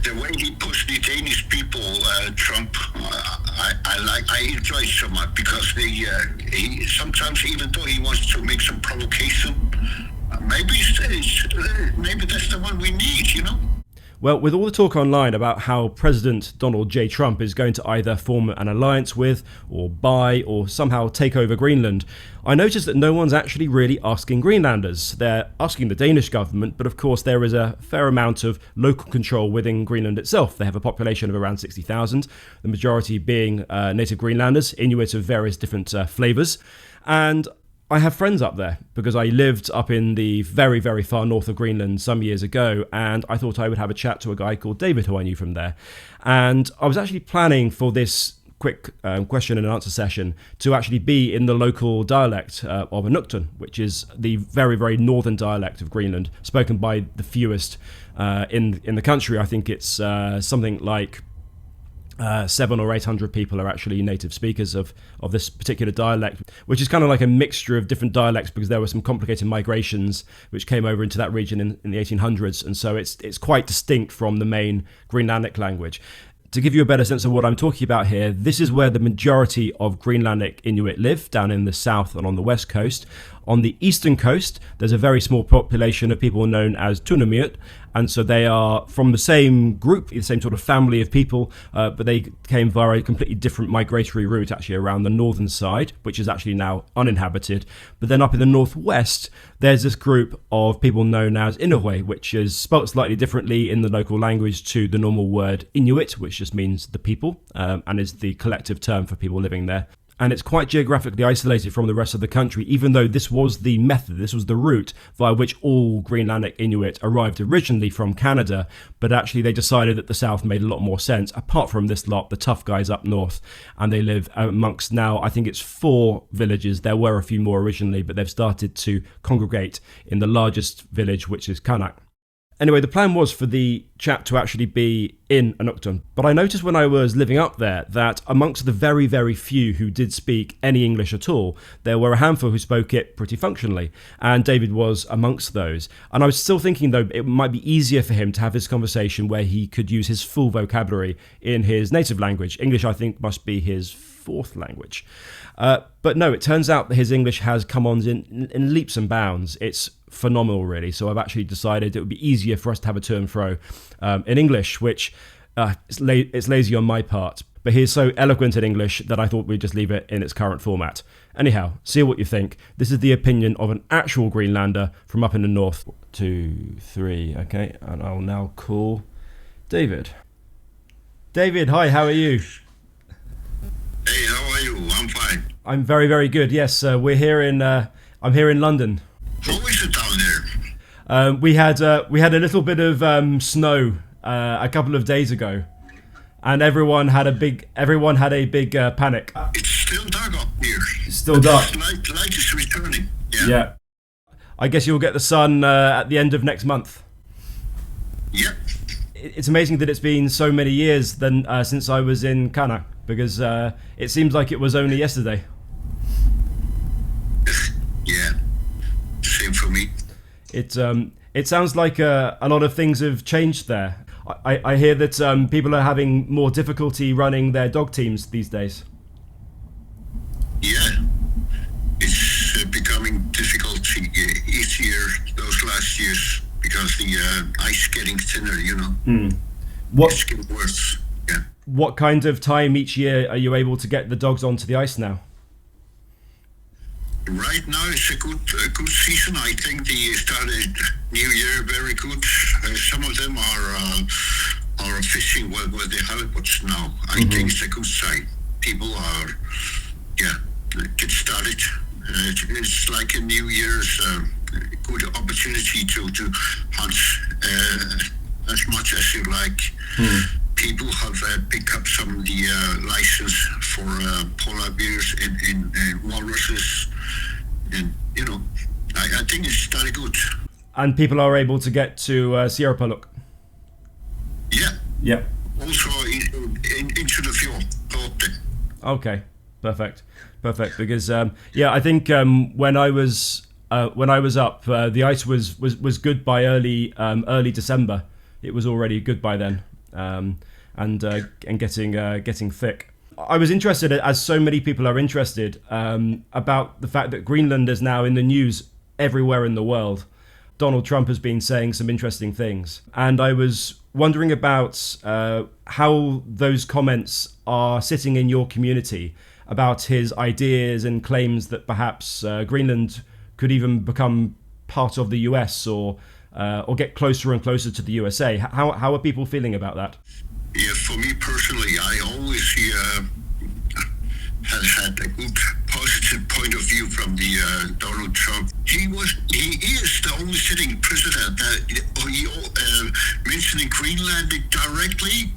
The way he pushed the Danish people, Trump, I enjoy so much because he sometimes, even though he wants to make some provocation, maybe that's the one we need, you know. Well, with all the talk online about how President Donald J. Trump is going to either form an alliance with, or buy, or somehow take over Greenland, I noticed that no one's actually really asking Greenlanders. They're asking the Danish government, but of course there is a fair amount of local control within Greenland itself. They have a population of around 60,000, the majority being native Greenlanders, Inuit of various different flavours. And I have friends up there because I lived up in the very, very far north of Greenland some years ago, and I thought I would have a chat to a guy called David who I knew from there. And I was actually planning for this quick question and answer session to actually be in the local dialect of Inughuit, which is the very, very northern dialect of Greenland, spoken by the fewest in the country. I think it's something like 700 or 800 people are actually native speakers of this particular dialect, which is kind of like a mixture of different dialects because there were some complicated migrations which came over into that region in the 1800s, and so it's quite distinct from the main Greenlandic language. To give you a better sense of what I'm talking about here, this is where the majority of Greenlandic Inuit live, down in the south and on the west coast. On the eastern coast, there's a very small population of people known as Tunamiut, and so they are from the same group, the same sort of family of people, but they came via a completely different migratory route actually around the northern side, which is actually now uninhabited. But then up in the northwest, there's this group of people known as Inughuit, which is spelt slightly differently in the local language to the normal word Inuit, which just means the people, and is the collective term for people living there. And it's quite geographically isolated from the rest of the country, even though this was the method, this was the route via which all Greenlandic Inuit arrived originally from Canada, but actually they decided that the south made a lot more sense, apart from this lot, the tough guys up north, and they live amongst now, I think it's 4 villages. There were a few more originally, but they've started to congregate in the largest village, which is Qaanaaq. Anyway, the plan was for the chat to actually be in Inughuit, but I noticed when I was living up there that amongst the very, very few who did speak any English at all, there were a handful who spoke it pretty functionally, and David was amongst those. And I was still thinking, though, it might be easier for him to have this conversation where he could use his full vocabulary in his native language. English, I think, must be his 4th language. But no, it turns out that his English has come on in leaps and bounds. It's phenomenal, really. So I've actually decided it would be easier for us to have a to and fro in English, which it's lazy on my part. But he's so eloquent in English that I thought we'd just leave it in its current format. Anyhow, see what you think. This is the opinion of an actual Greenlander from up in the north. 2, 3, okay. And I'll now call David. David, hi, how are you? Hey, how are you? I'm fine. I'm very, very good. Yes, we're here in. I'm here in London. How is it down there? We had a little bit of snow a couple of days ago, and everyone had a big panic. It's still dark up here. It's still dark. Light is returning. Yeah. I guess you'll get the sun at the end of next month. Yeah. It's amazing that it's been so many years since I was in Qaanaaq, because it seems like it was only yesterday. Yeah, same for me. It sounds like a lot of things have changed there. I hear that people are having more difficulty running their dog teams these days. Yeah, it's becoming difficult each year, those last years, because the ice getting thinner, you know. It's getting worse. Yeah. What kind of time each year are you able to get the dogs onto the ice now? Right now it's a good season. I think they started New Year very good. Some of them are fishing with the halibuts now. I think it's a good sign. People are, get started. It's like a New Year's good opportunity to hunt as much as you like. People have picked up some of the license for polar bears and walruses, and you know, I think it's very good. And people are able to get to Sierra Paluk. Yeah. Also into the fjord. Okay, perfect. Because I think when I was up, the ice was good by early December. It was already good by then. and getting thick. I was interested, as so many people are interested, about the fact that Greenland is now in the news everywhere in the world. Donald Trump has been saying some interesting things, and I was wondering about how those comments are sitting in your community about his ideas and claims that perhaps Greenland could even become part of the US or get closer and closer to the USA. How are people feeling about that? Yeah, for me personally, I always had a good positive point of view from the Donald Trump. He is the only sitting president that mentioning Greenland directly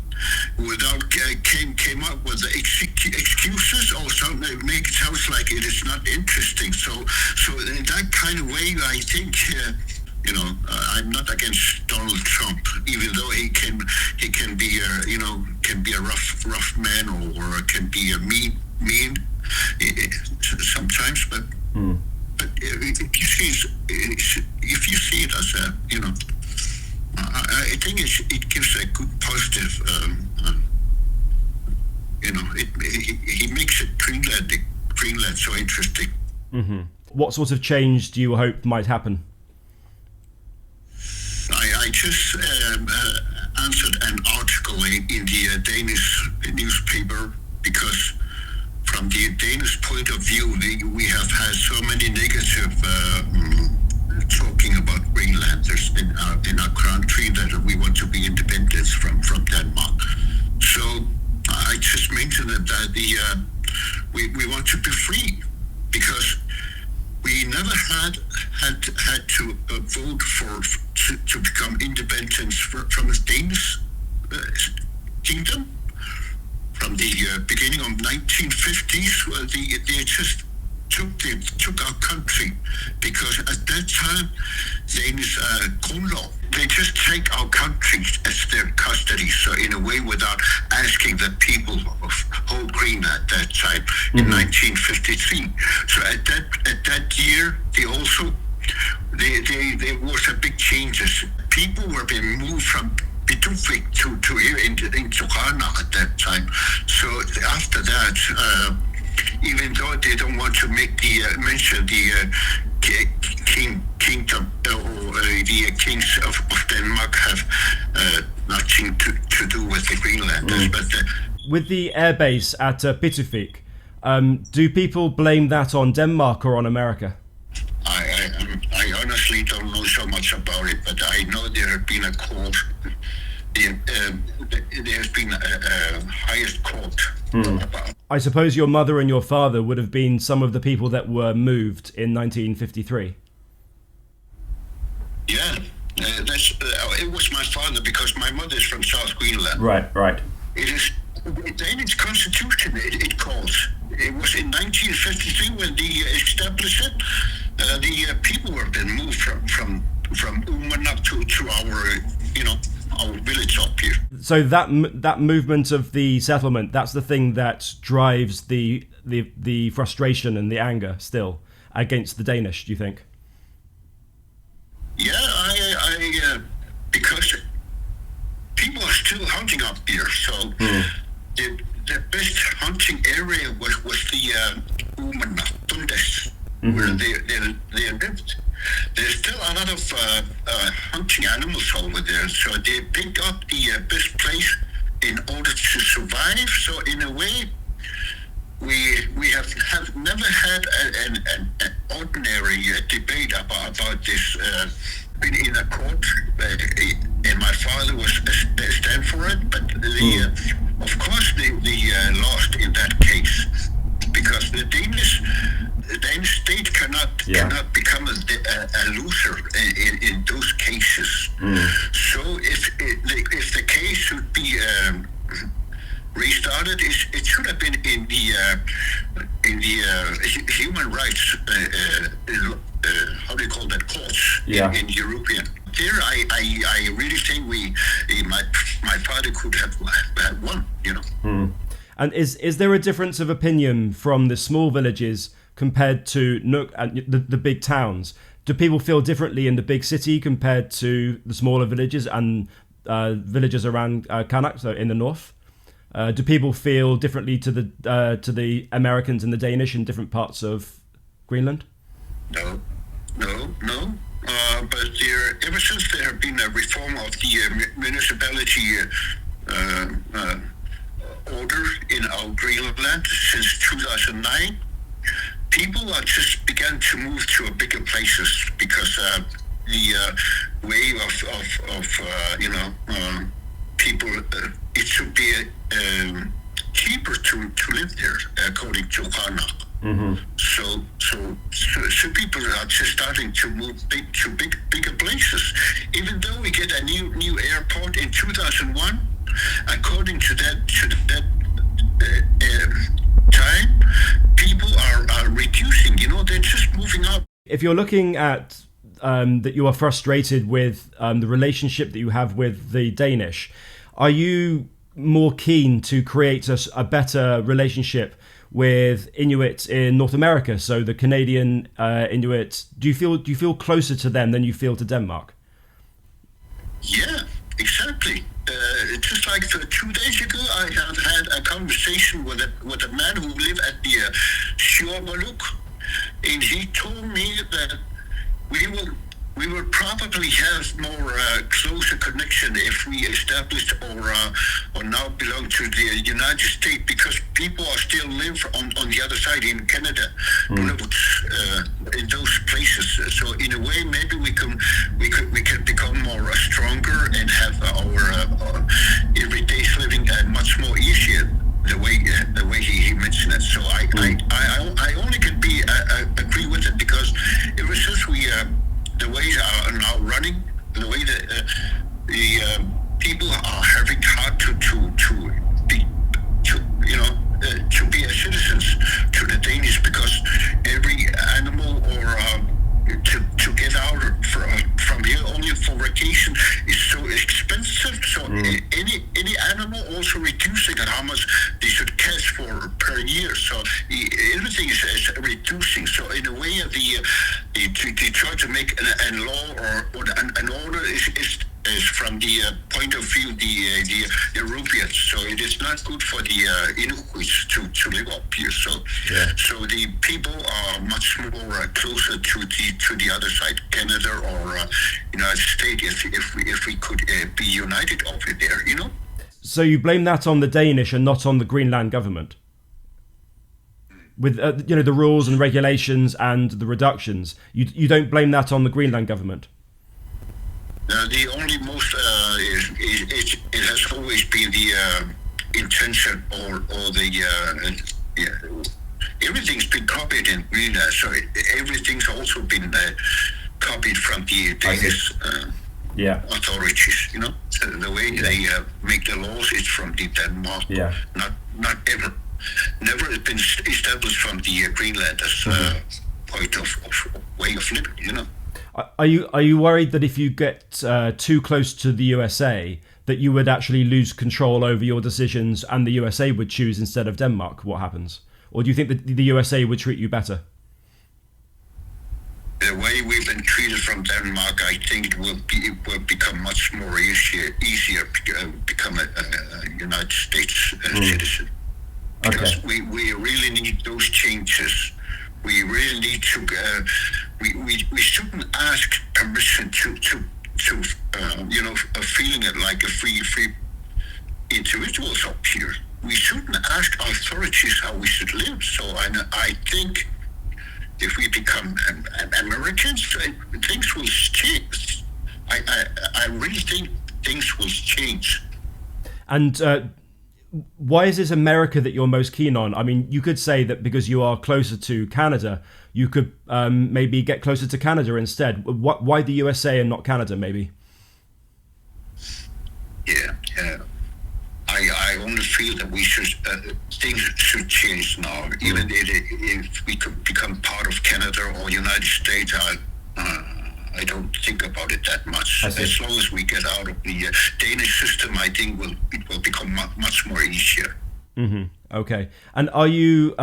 without came up with the excuses or something. Make it sound like it is not interesting. So in that kind of way, I think. I'm not against Donald Trump, even though he can be a rough man or can be a mean sometimes. But if you see it as I think it gives a good positive. He makes it Greenland so interesting. Mm-hmm. What sort of change do you hope might happen? I just answered an article in the Danish newspaper because from the Danish point of view, we have had so many negative talking about Greenlanders in our country that we want to be independent from Denmark. So I just mentioned that we want to be free because we never had to vote to become independent from the Danish kingdom from the beginning of 1950s. Well, they just took our country because at that time Danish colonial, they just take our country as their custody. So in a way, without asking the people of whole Greenland at that time in 1953. So at that year, there was a big changes. People were being moved from Qujaukitsoq to here into Qaanaaq at that time. So after that, even though they don't want to mention the kingdom or the kings of Denmark have nothing to do with the Greenlanders. But with the airbase at Qujaukitsoq, do people blame that on Denmark or on America? I honestly don't know so much about it, but I know there have been a court. There has been a highest court about. I suppose your mother and your father would have been some of the people that were moved in 1953. Yeah, it was my father because my mother is from South Greenland. Right. It is the Danish constitution. It calls. It was in 1953 when they established it. The people were then moved from Uummannaq to our village up here. So that movement of the settlement, that's the thing that drives the frustration and the anger still against the Danish, do you think? Yeah, I because people are still hunting up here. So the best hunting area was the Uummannaq, Dundas, where they lived. There's still a lot of hunting animals over there, so they picked up the best place in order to survive. So in a way, we have never had an ordinary debate about this. Been in a court, and my father was stand for it, but of course they lost in that case because the Danish state cannot become a loser in those cases. So if the case should be restarted, it should have been in the human rights. How do you call that, courts in European? There, I really think my father could have won. And is there a difference of opinion from the small villages compared to the big towns? Do people feel differently in the big city compared to the smaller villages? And villages around Qaanaaq, so in the north? Do people feel differently to the Americans and the Danish in different parts of Greenland? No. But ever since there have been a reform of the municipality order in our Greenland since 2009, people are just began to move to bigger places because the way of people, it should be cheaper to live there, according to Qaanaaq. Mm-hmm. So people are just starting to move bigger places. Even though we get a new airport in 2001, according to that time, people are reducing. They're just moving up. If you're looking at that you are frustrated with the relationship that you have with the Danish, are you more keen to create a better relationship with Inuit in North America, so the Canadian Inuit? Do you feel closer to them than you feel to Denmark? Yeah, exactly. Just like 2 days ago, I have had a conversation with a man who lived at the Qujaukitsoq, and he told me that we will probably have more closer connection if we established or now belong to the United States, because people are still live on the other side in Canada, Inughuit, in those places. So in a way, maybe we can become more stronger and have our everyday living much more easier. The way he mentioned it. So I only can agree with it, because ever since the ways are now running, the way that the people are having hard to be citizens to the Danish, because every animal or to get out from here only for vacation is so expensive. So any animal also reducing how much they should catch for per year. So everything is reducing. So in a way, they try to make a law or an order is from the point of view the Europeans. So it is not good for the Inuits to live up here. So the people are much more closer to the other side, Canada or United States, if we could be united over there. So you blame that on the Danish and not on the Greenland government? With the rules and regulations and the reductions, you don't blame that on the Greenland government? The only most it has always been the intention or the everything's been copied in Greenland, so everything's also been copied from the Danish authorities. So the way they make the laws is from the Denmark. Not ever. Never has been established from the Greenlanders' point of way of living. Are you worried that if you get too close to the USA, that you would actually lose control over your decisions and the USA would choose instead of Denmark what happens? Or do you think that the USA would treat you better? The way we've been treated from Denmark, I think it will become much more easier become a United States citizen. Because we really need those changes. We really need to. We shouldn't ask permission to feeling it like a free individuals up here. We shouldn't ask authorities how we should live. So I think if we become Americans, things will change. I really think things will change. And why is it America that you're most keen on? I mean, you could say that because you are closer to Canada, you could maybe get closer to Canada instead. Why the USA and not Canada, maybe? Yeah. I only feel that things should change now. Even if we could become part of Canada or United States, I don't think about it that much. As long as we get out of the Danish system, I think it will become much more easier. Okay. And are you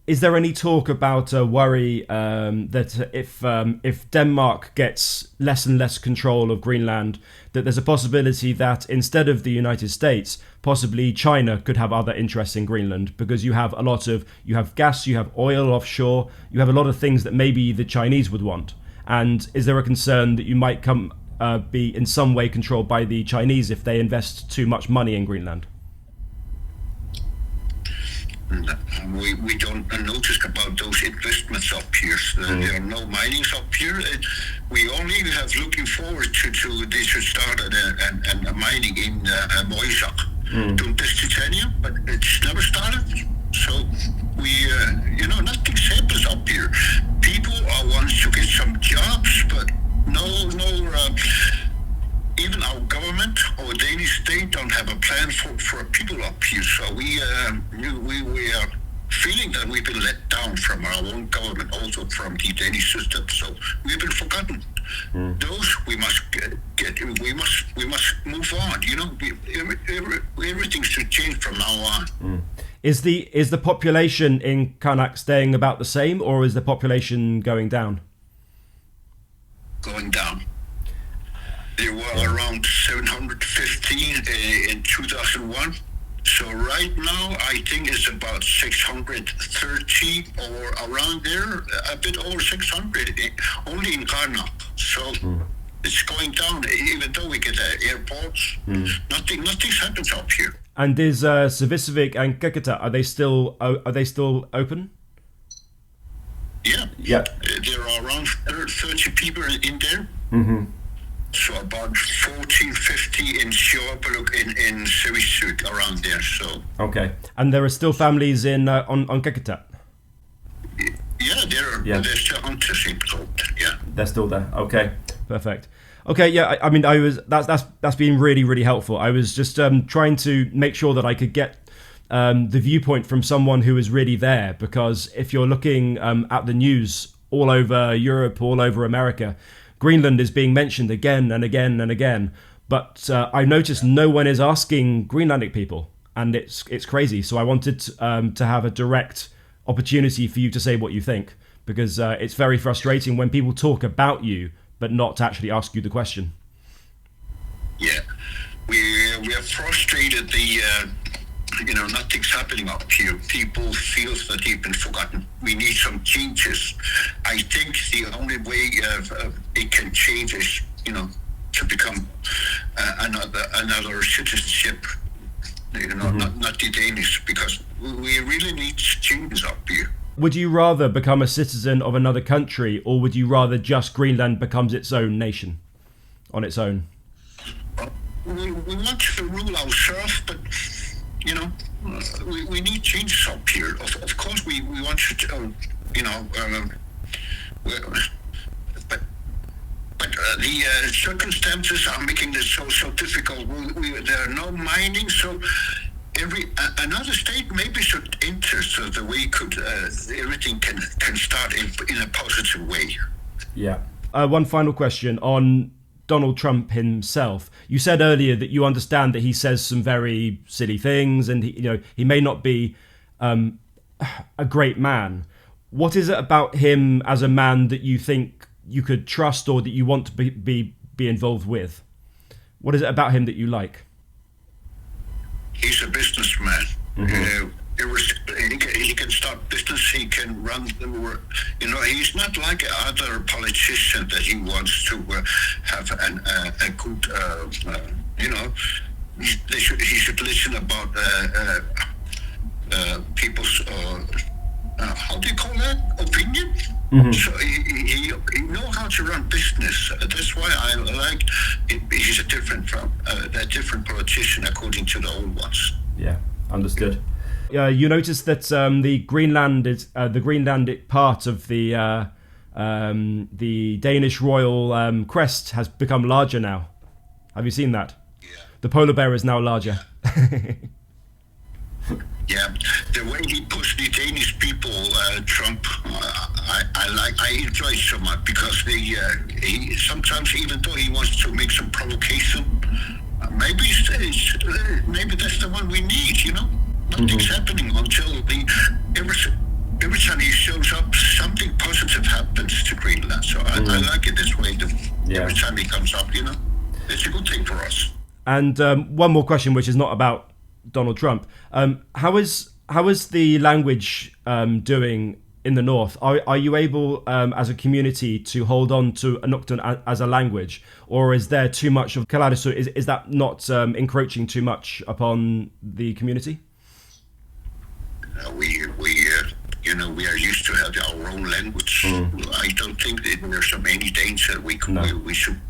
Is there any talk about a worry that if Denmark gets less and less control of Greenland, that there's a possibility that instead of the United States, possibly China could have other interests in Greenland, because you have you have gas, you have oil offshore, you have a lot of things that maybe the Chinese would want. And is there a concern that you might be in some way controlled by the Chinese if they invest too much money in Greenland? We don't notice about those investments up here. There are no minings up here. We only have looking forward to they should start a mining in Qujaukitsoq, titanium, but it's never started. So we, nothing happens up here. People are wants to get some jobs, but no. Even our government or Danish state don't have a plan for people up here. So we are feeling that we've been let down from our own government, also from the Danish system. So we've been forgotten. Those we must we must move on. Everything should change from now on. Is the population in Qaanaaq staying about the same, or is the population going down? Going down. There were around 715 in 2001. So right now, I think it's about 630 or around there, a bit over 600, only in Qaanaaq. So it's going down, even though we get airports. Nothing happens up here. And is Savissivik and Qujaukitsoq, are they still open? Yeah. There are around 30 people in there. So about 14, 50 in Sjoapaluk in Savissivik, around there. So okay, and there are still families on Qujaukitsoq. Yeah, they're still on the same boat. Yeah, they're still there. Okay, perfect. Okay, yeah. I mean, that's been really, really helpful. I was just trying to make sure that I could get the viewpoint from someone who is really there, because if you're looking at the news all over Europe, all over America, Greenland is being mentioned again and again and again, but I noticed no one is asking Greenlandic people, and it's crazy. So I wanted to have a direct opportunity for you to say what you think, because it's very frustrating when people talk about you but not actually ask you the question. Yeah, we are frustrated. Nothing's happening up here. People feel that they've been forgotten. We need some changes. I think the only way it can change is, to become another citizenship. Not the Danish, because we really need changes up here. Would you rather become a citizen of another country, or would you rather just Greenland becomes its own nation on its own? We want to rule ourselves, but we need changes up here. Of course, we want to, but the circumstances are making this so difficult. There are no mining, so another state maybe should enter, so the way everything can start in a positive way. Yeah. One final question on Donald Trump himself. You said earlier that you understand that he says some very silly things, and he may not be a great man. What is it about him as a man that you think you could trust, or that you want to be involved with? What is it about him that you like? He's a businessman. He can start business. He can run the work. He's not like other politicians that he wants to have a good. He should listen about people's. How do you call that? Opinion. So he knows how to run business. That's why I like it. He's a different politician according to the old ones. Yeah, understood. You notice that the Greenlandic part of the Danish royal crest has become larger now. Have you seen that? Yeah. The polar bear is now larger. Yeah, the way he puts the Danish people, Trump, I enjoy it so much, because he sometimes, even though he wants to make some provocation, maybe that's the one we need. Nothing's happening until every time he shows up, something positive happens to Greenland. So I like it this way. Every time he comes up, it's a good thing for us. And one more question, which is not about Donald Trump. How is the language doing in the north? Are you able, as a community, to hold on to Inughuit as a language, or is there too much of Qaanaaq? Is that not encroaching too much upon the community? We are used to have our own language. I don't think that there's any danger we should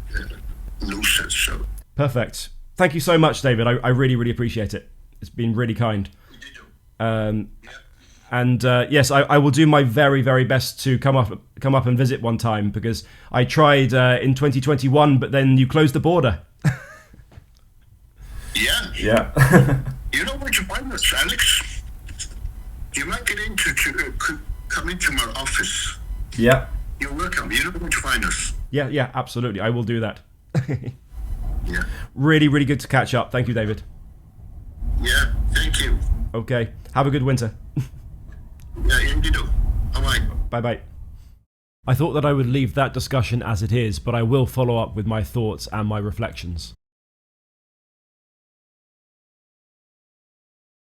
lose it. So perfect. Thank you so much, David. I really, really appreciate it. It's been really kind. And yes, I will do my very, very best to come up and visit one time, because I tried in 2021, but then you closed the border. Yeah. You know where to find us, Alex? You might get come into my office. Yeah. You're welcome. You know where to find us. Yeah, absolutely. I will do that. Yeah. Really, really good to catch up. Thank you, David. Yeah, thank you. Okay. Have a good winter. Yeah, you do. Bye-bye. Bye-bye. I thought that I would leave that discussion as it is, but I will follow up with my thoughts and my reflections.